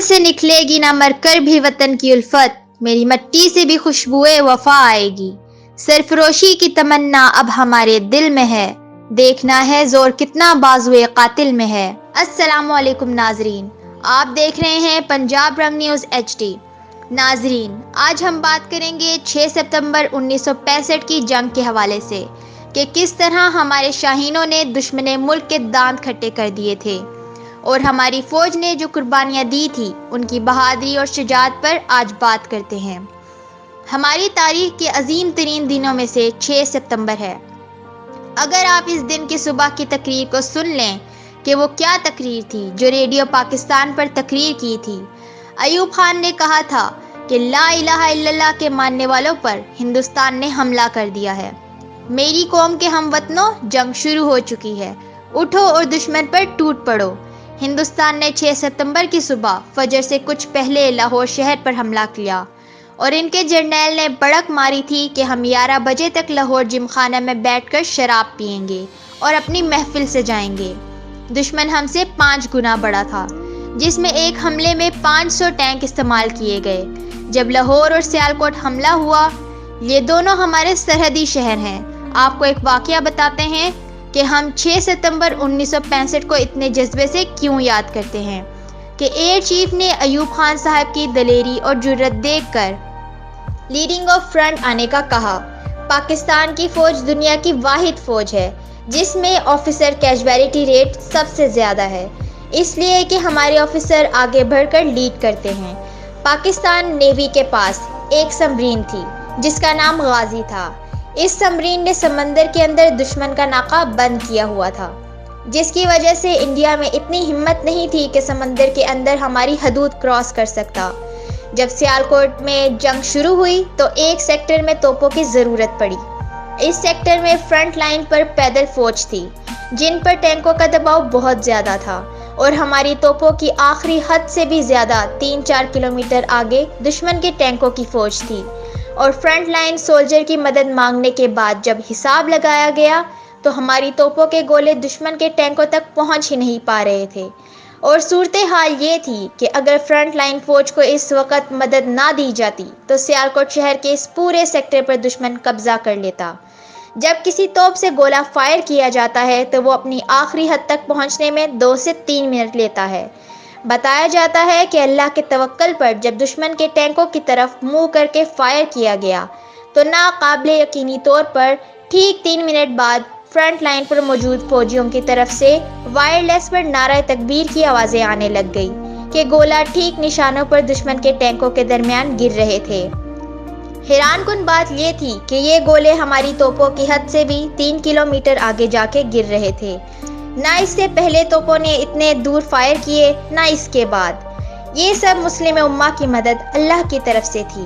سے نکلے گی نہ مر کر بھی وطن کی الفت، میری مٹی سے بھی خوشبوئے وفا آئے گی، سرفروشی کی تمنا اب ہمارے دل میں ہے، دیکھنا ہے زور کتنا بازوئے قاتل میں ہے۔ السلام علیکم ناظرین، آپ دیکھ رہے ہیں پنجاب رنگ نیوز HD۔ ناظرین، آج ہم بات کریں گے 6 ستمبر 1965 کی جنگ کے حوالے سے کہ کس طرح ہمارے شاہینوں نے دشمن ملک کے دانت کھٹے کر دیے تھے، اور ہماری فوج نے جو قربانیاں دی تھی ان کی بہادری اور شجاعت پر آج بات کرتے ہیں۔ ہماری تاریخ کے عظیم ترین دنوں میں سے 6 ستمبر ہے۔ اگر آپ اس دن کی صبح کی تقریر کو سن لیں کہ وہ کیا تقریر تھی جو ریڈیو پاکستان پر تقریر کی تھی۔ ایوب خان نے کہا تھا کہ لا الہ الا اللہ کے ماننے والوں پر ہندوستان نے حملہ کر دیا ہے۔ میری قوم کے ہم وطنوں، جنگ شروع ہو چکی ہے، اٹھو اور دشمن پر ٹوٹ پڑو۔ ہندوستان نے 6 ستمبر کی صبح فجر سے کچھ پہلے لاہور شہر پر حملہ کیا، اور ان کے جرنیل نے بڑک ماری تھی کہ ہم 11 بجے تک لاہور جم خانہ میں بیٹھ کر شراب پئیں گے اور اپنی محفل سے جائیں گے۔ دشمن ہم سے 5 گنا بڑا تھا، جس میں ایک حملے میں 500 ٹینک استعمال کیے گئے۔ جب لاہور اور سیالکوٹ حملہ ہوا، یہ دونوں ہمارے سرحدی شہر ہیں۔ آپ کو ایک واقعہ بتاتے ہیں کہ ہم 6 ستمبر 1965 کو اتنے جذبے سے کیوں یاد کرتے ہیں کہ ایئر چیف نے ایوب خان صاحب کی دلیری اور جرأت دیکھ کر لیڈنگ آف فرنٹ آنے کا کہا۔ پاکستان کی فوج دنیا کی واحد فوج ہے جس میں آفیسر کیجویلٹی ریٹ سب سے زیادہ ہے، اس لیے کہ ہمارے آفیسر آگے بڑھ کر لیڈ کرتے ہیں۔ پاکستان نیوی کے پاس ایک سمرین تھی جس کا نام غازی تھا۔ اس سمرین نے سمندر کے اندر دشمن کا ناکہ بند کیا ہوا تھا، جس کی وجہ سے انڈیا میں اتنی ہمت نہیں تھی کہ سمندر کے اندر ہماری حدود کراس کر سکتا۔ جب سیالکوٹ میں جنگ شروع ہوئی تو ایک سیکٹر میں توپوں کی ضرورت پڑی۔ اس سیکٹر میں فرنٹ لائن پر پیدل فوج تھی جن پر ٹینکوں کا دباؤ بہت زیادہ تھا، اور ہماری توپوں کی آخری حد سے بھی زیادہ 3-4 کلومیٹر آگے دشمن کے ٹینکوں کی فوج تھی، اور فرنٹ لائن سولجر کی مدد مانگنے کے بعد جب حساب لگایا گیا تو ہماری توپوں کے گولے دشمن کے ٹینکوں تک پہنچ ہی نہیں پا رہے تھے، اور صورتحال یہ تھی کہ اگر فرنٹ لائن فوج کو اس وقت مدد نہ دی جاتی تو سیالکوٹ شہر کے اس پورے سیکٹر پر دشمن قبضہ کر لیتا۔ جب کسی توپ سے گولہ فائر کیا جاتا ہے تو وہ اپنی آخری حد تک پہنچنے میں 2 سے 3 منٹ لیتا ہے۔ بتایا جاتا ہے کہ اللہ کے توکل پر جب دشمن کے ٹینکوں کی طرف منہ کر کے فائر کیا گیا تو ناقابل یقینی طور پر ٹھیک 3 منٹ بعد فرنٹ لائن پر موجود فوجیوں کی طرف سے وائرلیس پر نعرہ تکبیر کی آوازیں آنے لگ گئی کہ گولہ ٹھیک نشانوں پر دشمن کے ٹینکوں کے درمیان گر رہے تھے۔ حیران کن بات یہ تھی کہ یہ گولے ہماری توپوں کی حد سے بھی 3 کلومیٹر آگے جا کے گر رہے تھے۔ نہ اس سے پہلے توپوں نے اتنے دور فائر کیے، نہ اس کے بعد۔ یہ سب مسلم امہ کی مدد اللہ کی طرف سے تھی۔